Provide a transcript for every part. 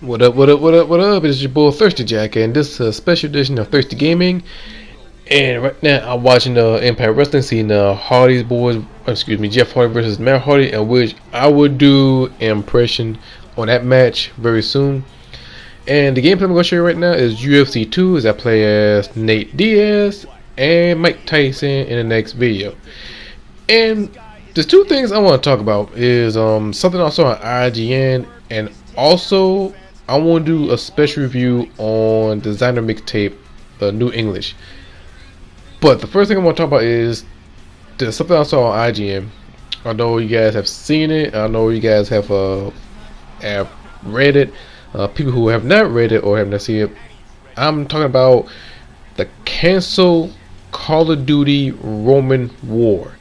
What up, what up, what up, what up? It's your boy Thirsty Jack, and this is a special edition of Thirsty Gaming. And right now, I'm watching Impact Wrestling, seeing Hardy's boys, Jeff Hardy versus Matt Hardy, in which I would do an impression on that match very soon. And the gameplay I'm going to show you right now is UFC 2, as I play as Nate Diaz and Mike Tyson in the next video. And there's two things I want to talk about. Is something I saw on IGN, and also I want to do a special review on Desiinger mixtape, New English. But the first thing I want to talk about is there's something I saw on IGN. I know you guys have seen it. I know you guys have read it. People who have not read it or have not seen it, I'm talking about the Cancelled Call of Duty Roman War.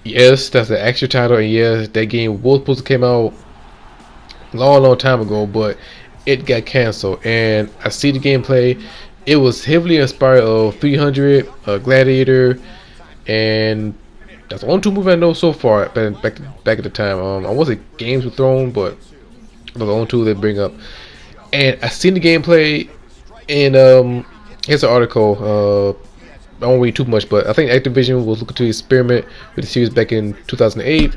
Yes, that's the actual title, and yes, that game was supposed to come out long time ago, but it got canceled. And I see the gameplay. It was heavily inspired of 300, Gladiator, and that's the only two movies I know so far. Back at the time, I wasn't Games of Thrones, but those are the only two they bring up. And I seen the gameplay, and here's an article. I won't read too much, but I think Activision was looking to experiment with the series back in 2008,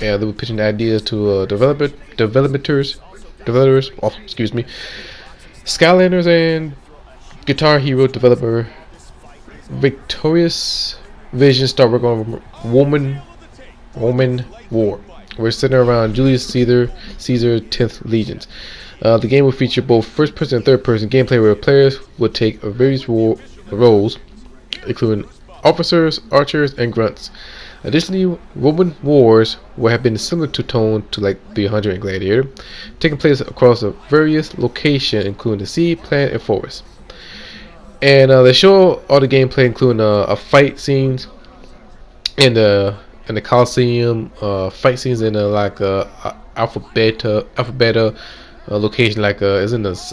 and they were pitching ideas to developers, Skylanders, and Guitar Hero developer Victorious Vision start working on Roman War. We're centered around Julius Caesar 10th Legions. The game will feature both first-person and third-person gameplay, where players will take various roles, including officers, archers, and grunts. Additionally, Roman Wars will have been similar to tone to like 300 and Gladiator, taking place across a various locations, including the sea, planet, and forest. And they show all the gameplay, including a fight scenes in the Coliseum, fight scenes in like alpha beta location, like is in this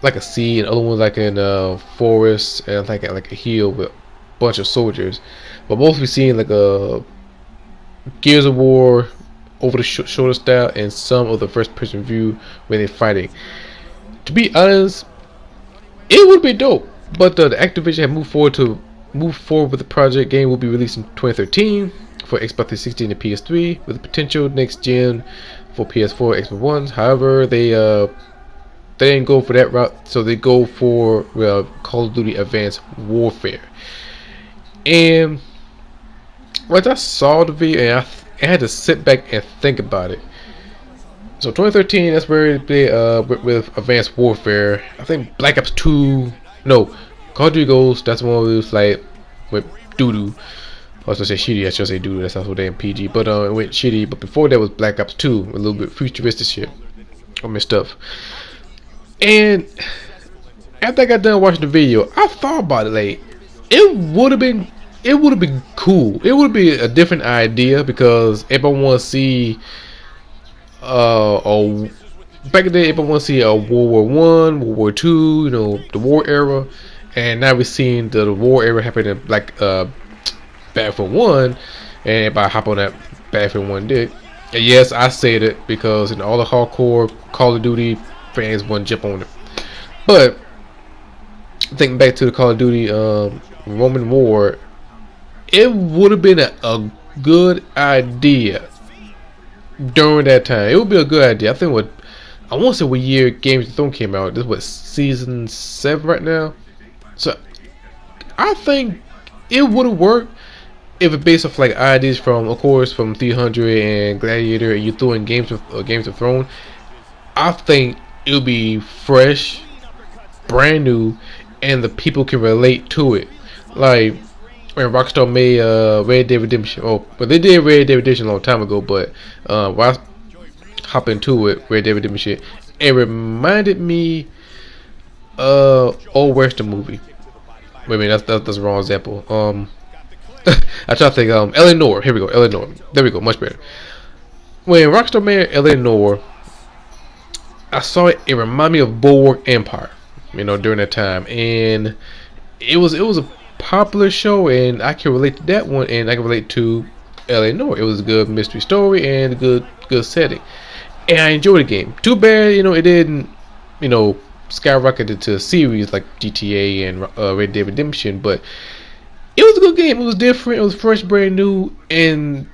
like a sea, and other ones like in forest, and like a hill with a bunch of soldiers. But mostly seeing like a Gears of War over the shoulder style, and some of the first person view when they're fighting. To be honest, it would be dope, but the Activision had moved forward with the project. Game will be released in 2013 for Xbox 360 and PS3, with the potential next gen for PS4, Xbox One. However, they didn't go for that route, so they go for Call of Duty Advanced Warfare. And once I saw the video, and I had to sit back and think about it. So 2013, that's where they with Advanced Warfare. I think Black Ops 2, no, Call of Duty Ghosts. That's one it was like with doo-doo. I was gonna say shitty. I should say doo-doo. That's not so damn PG. But it went shitty. But before that was Black Ops 2, a little bit futuristic shit, all my stuff. And after I got done watching the video, I thought about it. Like, it would have been cool. It would be a different idea, because everyone want to see back in the day, everyone want to see a World War One, World War Two, the war era, and now we're seeing the war era happening like Battlefield 1, and everybody hop on that Battlefield 1 dick. And yes, I said it because all the hardcore Call of Duty fans want to jump on it. But thinking back to the Call of Duty Roman War, it would have been a good idea during that time. It would be a good idea. I think I want to say what year Games of Thrones came out. This was season 7 right now. So I think it would have worked if it based off like ideas from, of course, from 300 and Gladiator, and you threw in Games of Thrones. I think it would be fresh, brand new, and the people can relate to it. Like when Rockstar made Red Dead Redemption. But they did Red Dead Redemption a long time ago. But while I hop into it, Red Dead Redemption, it reminded me old Western movie. Wait a minute, that's the wrong example. I try to think. Eleanor. Here we go. Eleanor. There we go. Much better. When Rockstar made Eleanor, I saw it. It reminded me of Bulwark Empire. During that time, and it was a popular show, and I can relate to that one, and I can relate to Eleanor. It was a good mystery story and a good setting. and I enjoyed the game. Too bad, it didn't, skyrocketed to a series like GTA and Red Dead Redemption, but it was a good game. It was different. It was fresh, brand new, and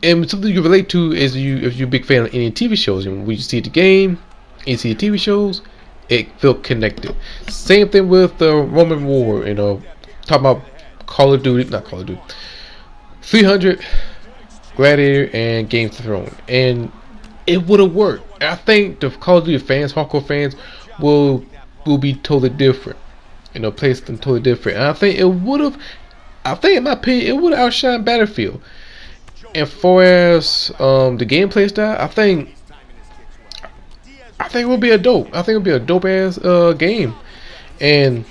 something you can relate to is if you're a big fan of any TV shows. And when you see the game, and you see the TV shows, it felt connected. Same thing with the Roman War. Talking about Call of Duty, not Call of Duty, 300, Gladiator, and Game of Thrones, and it would have worked. I think the Call of Duty fans, hardcore fans, will be totally different. Placed them totally different. And I think it would have. I think, in my opinion, it would have outshined Battlefield. And far as the gameplay style, I think it would be a dope. I think it would be a dope ass game. And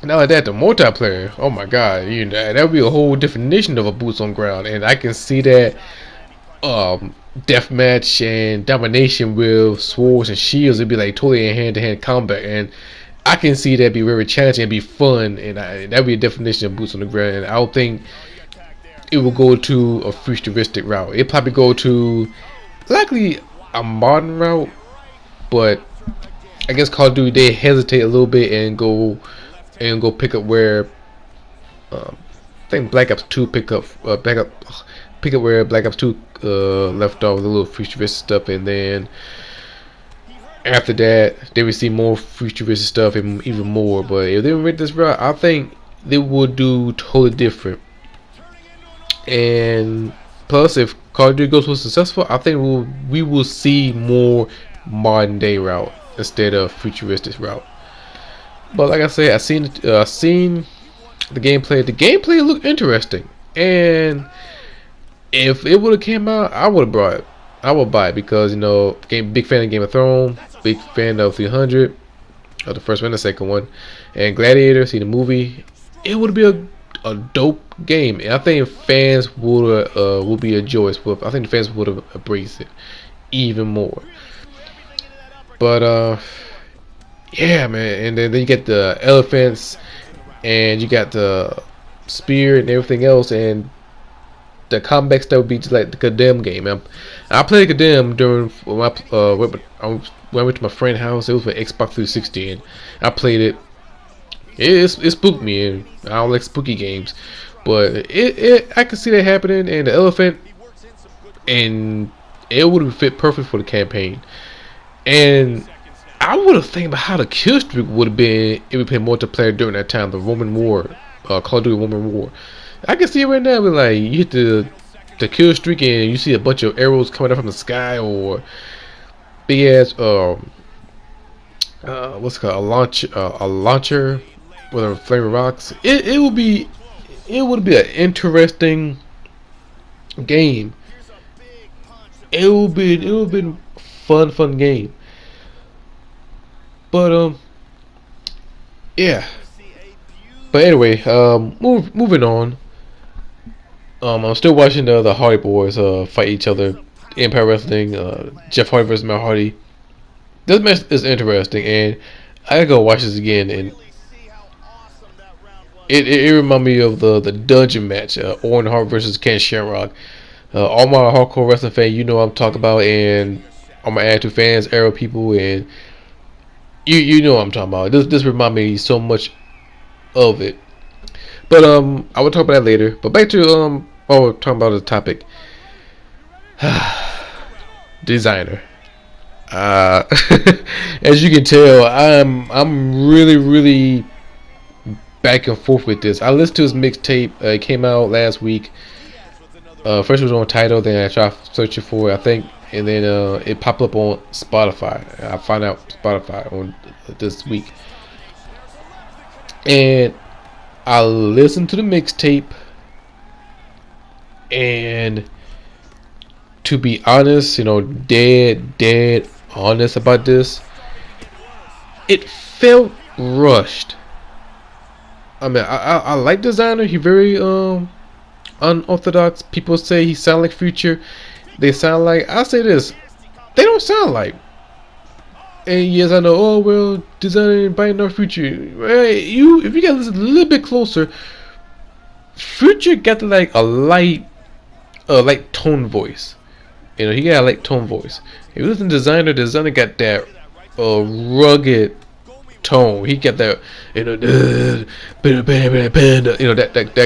not like that, the multiplayer. Oh my god, that would be a whole definition of a boots on ground. And I can see that deathmatch and domination with swords and shields. It'd be like totally in hand-to-hand combat, and I can see that be very challenging and be fun, and that'd be a definition of boots on the ground. And I don't think it will go to a futuristic route. It probably go to likely a modern route, but I guess Call of Duty, they hesitate a little bit and go pick up where I think Black Ops 2 pick up where Black Ops 2 left off with a little futuristic stuff, and then after that they would see more futuristic stuff and even more. But if they went this route, I think they would do totally different. And plus, if Call of Duty goes was successful, I think we will see more modern day route instead of futuristic route. But like I said, I seen the gameplay. The gameplay looked interesting, and if it would have came out, I would have brought it. I would buy it because big fan of Game of Thrones, big fan of 300, of the first one, the second one, and Gladiator. See the movie, it would be a dope game, and I think fans would be a joy. I think the fans would have embraced it even more. But yeah, man, and then you get the elephants, and you got the spear and everything else, and the combat stuff would be just like the Condemn game. I played Condemn during when I went to my friend's house. It was for Xbox 360, and I played it. It spooked me, and I don't like spooky games, but I could see that happening. And the elephant, and it would have fit perfect for the campaign. And I would have think about how the kill streak would have been if we played multiplayer during that time, the Roman War, Call of Duty Roman War. I can see it right now, but like you hit the kill streak and you see a bunch of arrows coming up from the sky, or big ass what's it called, a launcher with a flaming rocks. It would be an interesting game. It would be fun game. But yeah. But anyway, moving on. I'm still watching the Hardy Boys fight each other. Empire Wrestling, Jeff Hardy versus Matt Hardy. This match is interesting, and I gotta go watch this again. And it reminded me of the dungeon match, Owen Hart versus Ken Shamrock. All my hardcore wrestling fans, what I'm talking about, and all my attitude fans, Arrow people, and you know what I'm talking about. This remind me so much of it. But I will talk about that later. But back to what we're talking about the topic. Desiinger. As you can tell, I'm really back and forth with this. I listened to his mixtape. It came out last week. First it was on Tidal, then I tried searching for it, I think, and then it popped up on Spotify. I found out Spotify on this week, and I listened to the mixtape, and to be honest, dead honest about this, it felt rushed. I mean, I like Desiinger. He very unorthodox. People say he sound like Future. They sound like, I say this, they don't sound like. And yes, I know. Oh well, Desiinger ain't biting no Future. Hey, if you guys listen a little bit closer, Future got like a light tone voice. He got a light tone voice. If you listen to Designer got that rugged tone. He got that, that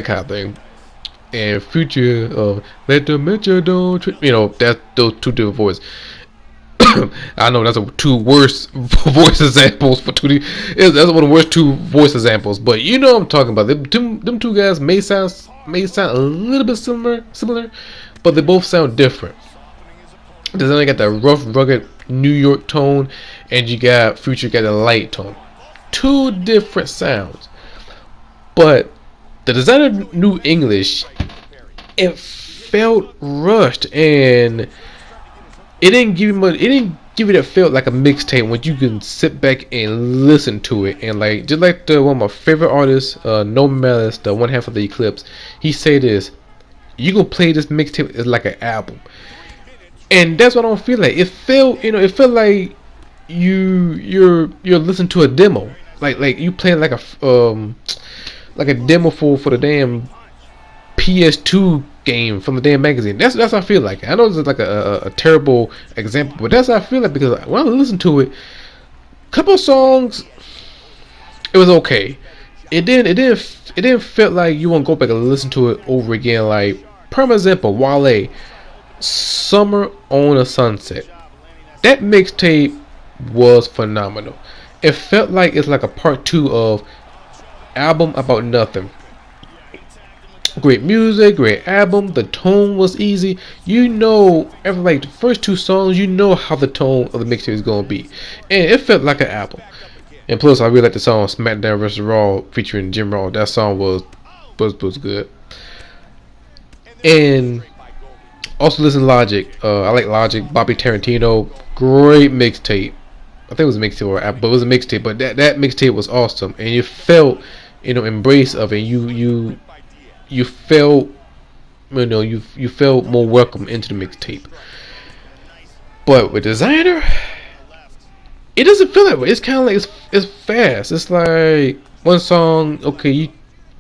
kind of thing. And Future, let the metro don't, that's those two different voices. I know that's two worst voice examples for 2D. That's one of the worst two voice examples. But you know what I'm talking about. Them two guys may sound a little bit similar, but they both sound different. Designer got that rough, rugged New York tone, and you got Future got a light tone. Two different sounds, but the Designer knew English. It felt rushed, and it didn't give you much. It didn't give you that feel like a mixtape when you can sit back and listen to it. And like just like one of my favorite artists, No Malice, the one half of the Eclipse, he say this: "You gonna play this mixtape as like an album." And that's what I don't feel like. It felt, it felt like you're listening to a demo, like you playing like a demo for the damn PS2 game from the damn magazine. That's how I feel like. I know this is like a terrible example, but that's how I feel like, because when I listen to it, a couple of songs, it was okay. It didn't feel like you want to go back and listen to it over again. Like, prime example, Wale, Summer on a Sunset. That mixtape was phenomenal. It felt like it's like a part 2 of Album About Nothing. Great music, great album. The tone was easy. Every like the first 2 songs, you know how the tone of the mixtape is gonna be, and it felt like an album. And plus, I really like the song "SmackDown vs. Raw" featuring Jim Ross. That song was good. And also listen to Logic. I like Logic. Bobby Tarantino, great mixtape. I think it was a mixtape or album, but it was a mixtape. But that mixtape was awesome, and you felt, embrace of it. You felt, you felt more welcome into the mixtape. But with Designer, it doesn't feel that way. It's kind of like it's fast. It's like one song, okay, you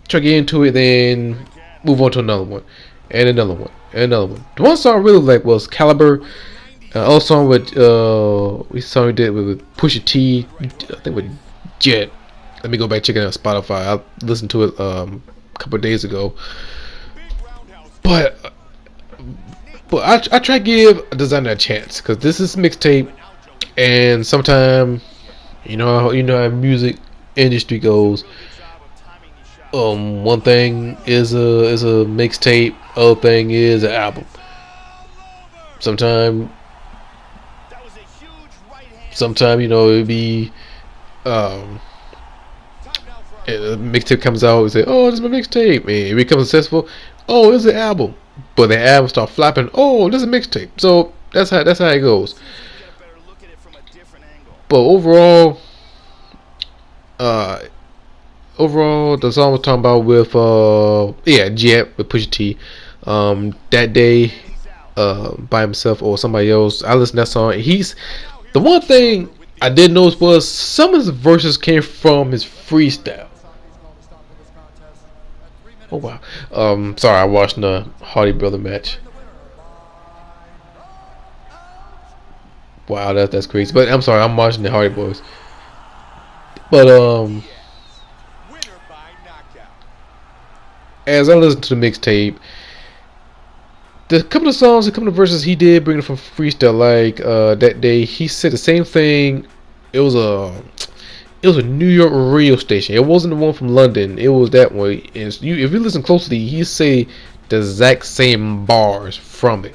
try to get into it, then move on to another one, and another one, and another one. The one song I really like was Caliber. Also with we did with Pusha T, I think with Jet. Let me go back check it out on Spotify. I listened to it a couple of days ago. But I try to give a Designer a chance, because this is mixtape, and sometimes you know how music industry goes. One thing is a mixtape, other thing is an album. Sometimes it'd be a mixtape comes out, we say, oh, this is my mixtape, and it becomes successful, oh, it's an album. But the album start flopping, oh, this is a mixtape. So that's how it goes. But overall, the song we're talking about with Jet with Pusha T, That Day, by himself or somebody else. I listened to that song. The one thing I did notice was some of his verses came from his freestyle. Oh wow. Sorry, I watched the Hardy Brother match. Wow, that's crazy. But I'm sorry, I'm watching the Hardy Boys. But as I listened to the mixtape, the couple of songs, a couple of verses he did bring it from freestyle. Like That Day, he said the same thing. It was a New York radio station. It wasn't the one from London. It was that one. And if you listen closely, he say the exact same bars from it.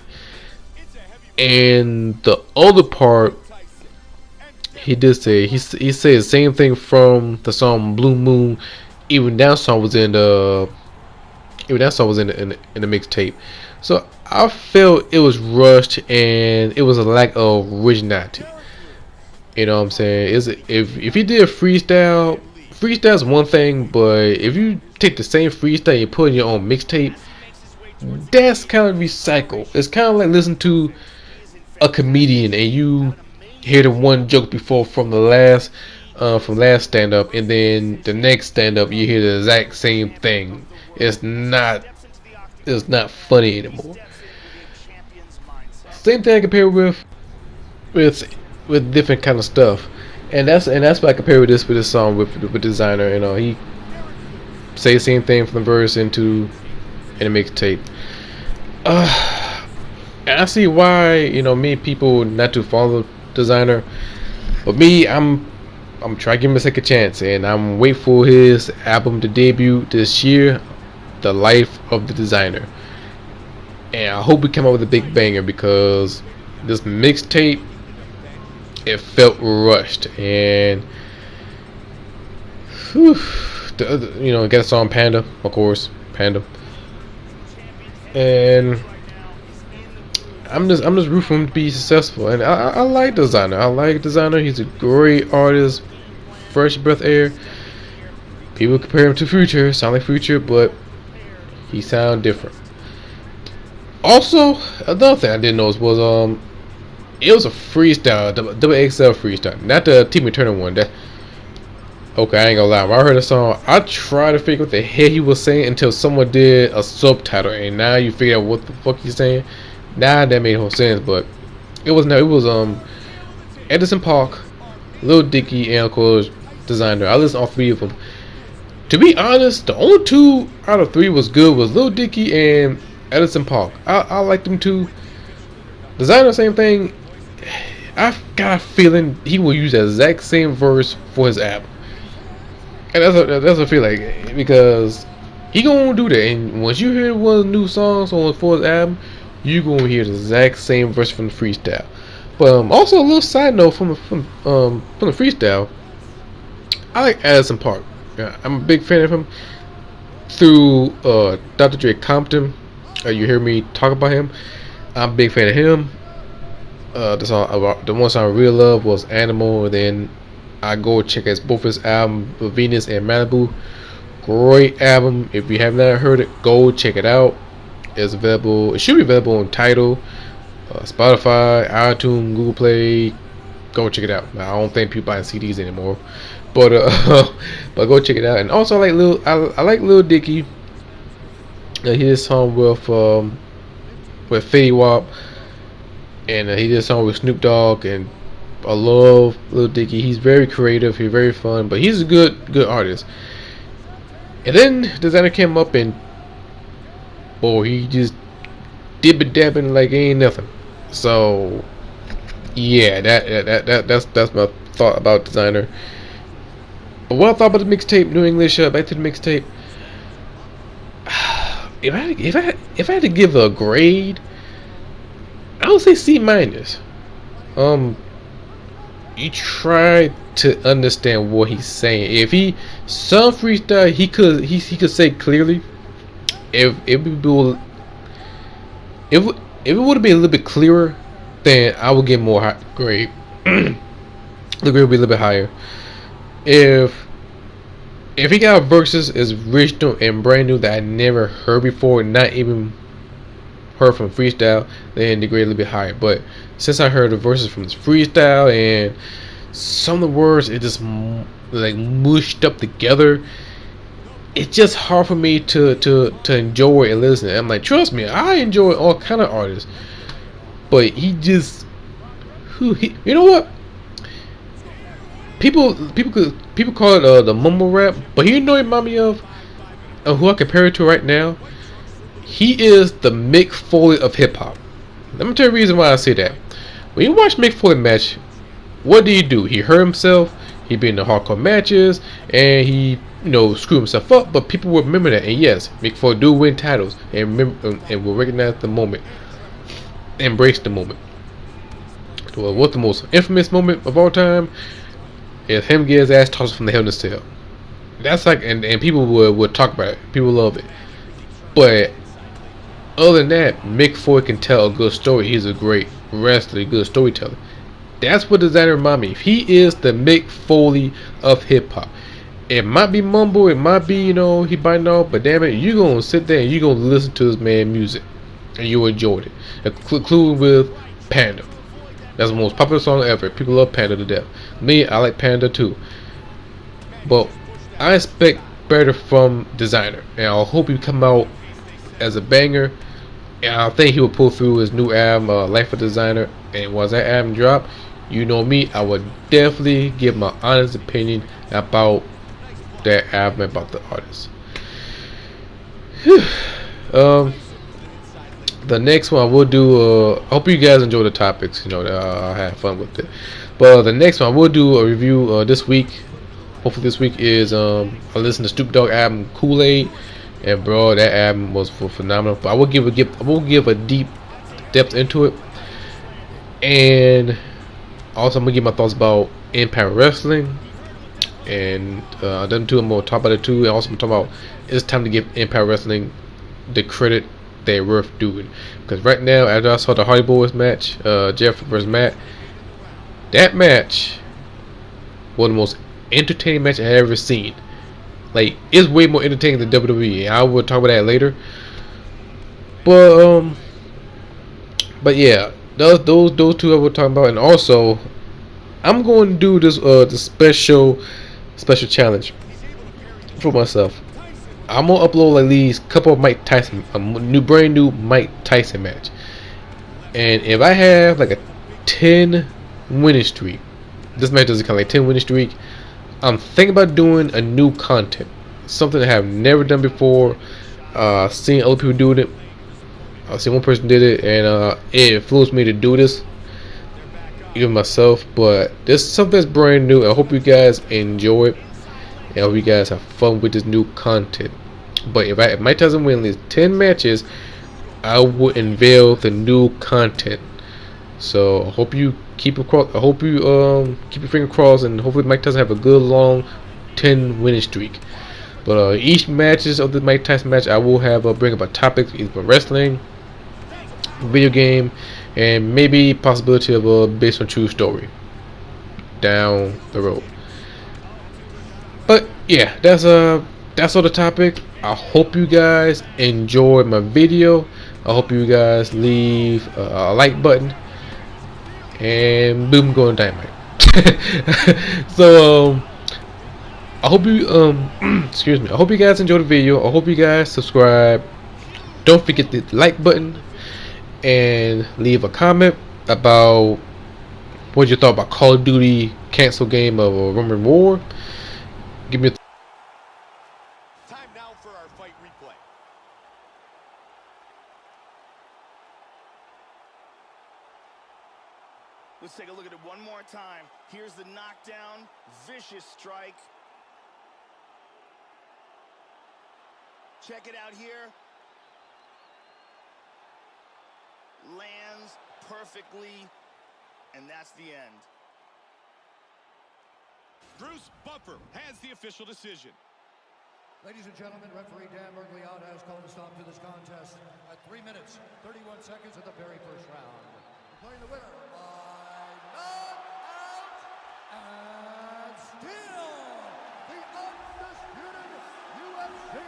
And the other part, he did say he said the same thing from the song Blue Moon. Even that song was in the mixtape. So I felt it was rushed and it was a lack of originality. You know what I'm saying? If you did a freestyle's one thing, but if you take the same freestyle and you put in your own mixtape, that's kind of recycled. It's kind of like listening to a comedian and you hear the one joke before from last stand up, and then the next stand up you hear the exact same thing. It's not funny anymore. Same thing I compare with with different kind of stuff, and that's what I compare with this song with Desiinger. You know, he say the same thing from the verse into in the mixtape. And I see why, you know, many people not to follow Desiinger, but me, I'm trying to give him a second chance, and I'm waiting for his album to debut this year, The Life of the Desiinger. And I hope we come out with a big banger, because this mixtape, it felt rushed. And whew, you know, got a song Panda, of course, Panda. And I'm just rooting for him to be successful. And I like Desiinger. I like Desiinger. He's a great artist. Fresh breath air. People compare him to Future, sound like Future, but he sound different. Also, another thing I didn't know was it was a freestyle, double XL freestyle, not the Team Turner one. That okay, I ain't gonna lie. When I heard the song, I tried to figure out what the hell he was saying until someone did a subtitle, and now you figure out what the fuck he's saying. Now that made no sense, but it was Edison Park, Lil Dicky, and of course Desiinger. I listened to all three of them. To be honest, the only 2 out of 3 was good was Lil Dicky and Edison Park. I liked them too. Desiinger, same thing. I've got a feeling he will use the exact same verse for his album, and that's what I feel like, because he gonna do that. And once you hear one of the new songs for his album, you gonna hear the exact same verse from the freestyle. But also a little side note from the freestyle, I like Edison Park. I'm a big fan of him through Dr. Dre Compton. You hear me talk about him. I'm a big fan of him. The one song I really love was Animal, and then I go check out both his album, Venus and Malibu. Great album. If you have not heard it, go check it out. It's available. It should be available on Tidal, Spotify, iTunes, Google Play. Go check it out. I don't think people buy CDs anymore, but but go check it out. And also, I like Lil Dicky. He did a song with Fetty Wap, and he did a song with Snoop Dogg. And I love Lil Dicky. He's very creative. He's very fun, but he's a good artist. And then Desiinger came up, and boy, he just dib-a-dabbing like ain't nothing. So yeah, that's my thought about Desiinger. But what I thought about the mixtape, New English, back to the mixtape. If I had to give a grade, I would say C minus. You try to understand what he's saying. If he some freestyle, he could say clearly. If it would have been a little bit clearer, then I would give more grade. The grade would be a little bit higher. If he got verses as original and brand new that I never heard before, not even heard from freestyle, then the grade a little bit higher. But since I heard the verses from this freestyle and some of the words, it just like mushed up together, it's just hard for me to enjoy and listen. I'm like, trust me, I enjoy all kind of artists, but he just, you know what? People call it the mumble rap, but you know what it reminds me of who I compare it to right now. He is the Mick Foley of hip hop. Let me tell you the reason why I say that. When you watch Mick Foley match, what do? He hurt himself. He been in the hardcore matches, and he screwed himself up. But people will remember that. And yes, Mick Foley do win titles, and remember, and will recognize the moment, embrace the moment. Well, what's the most infamous moment of all time? Is him get his ass tossed from the Hell in a Cell. That's like, and people would talk about it. People love it. But other than that, Mick Foley can tell a good story. He's a great wrestler, good storyteller. That's what Desiinger remind me. He is the Mick Foley of hip hop. It might be mumble, it might be he biting off, but damn it, you gonna sit there and you gonna listen to this man music, and you enjoyed it. Including with Panda. That's the most popular song ever. People love Panda to death. Me, I like Panda too. But I expect better from Desiinger, and I hope he come out as a banger. And I think he will pull through his new album, Life of Desiinger. And once that album drop, you know me, I would definitely give my honest opinion about that album, about the artist. The next one I will do. I hope you guys enjoy the topics. You know, I had fun with it. But the next one I will do a review this week. Hopefully this week is I listened to Snoop Dogg album Kool-Aid, and bro, that album was phenomenal. But I will give a deep depth into it, and also I'm gonna give my thoughts about Impact Wrestling, and them two I'm gonna talk about it too. And also I'm gonna talk about it's time to give Impact Wrestling the credit they're worth doing, because right now, after I saw the Hardy Boys match, Jeff versus Matt, that match was the most entertaining match I have ever seen. Like, it's way more entertaining than WWE. I will talk about that later. But yeah, those two I will talk about, and also I'm going to do this the special challenge for myself. I'm gonna upload at least a couple of Mike Tyson, brand new Mike Tyson match, and if I have like a 10 winning streak, this match doesn't count, like 10 winning streak. I'm thinking about doing a new content, something I have never done before. Seeing other people doing it, I seen one person did it, and it influenced me to do this, even myself. But this is something that's brand new. I hope you guys enjoy it. I hope you guys have fun with this new content. But if Mike Tyson wins at least 10 matches, I will unveil the new content. So I hope you keep your finger crossed, and hopefully Mike Tyson have a good long 10 winning streak. But each matches of the Mike Tyson match, I will have bring up a topic, either wrestling, video game, and maybe possibility of based on true story down the road. But yeah, that's all the topic. I hope you guys enjoyed my video. I hope you guys leave a like button, and boom, going dynamite. So I hope you excuse me. I hope you guys enjoyed the video. I hope you guys subscribe. Don't forget the like button, and leave a comment about what you thought about Call of Duty cancel game of Roman War. Give me a time now for our fight replay. Let's take a look at it one more time. Here's the knockdown, vicious strike. Check it out here. Lands perfectly, and that's the end. Bruce Buffer has the official decision. Ladies and gentlemen, referee Dan Mergliata has called a stop to this contest at 3 minutes, 31 seconds of the very first round. Declaring the winner by knockout, and still the undisputed UFC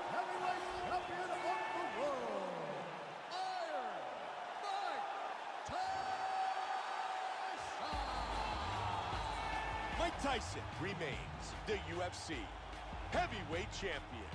heavyweight champion of the world, Iron Mike Tyson. Mike Tyson remains the UFC heavyweight champion.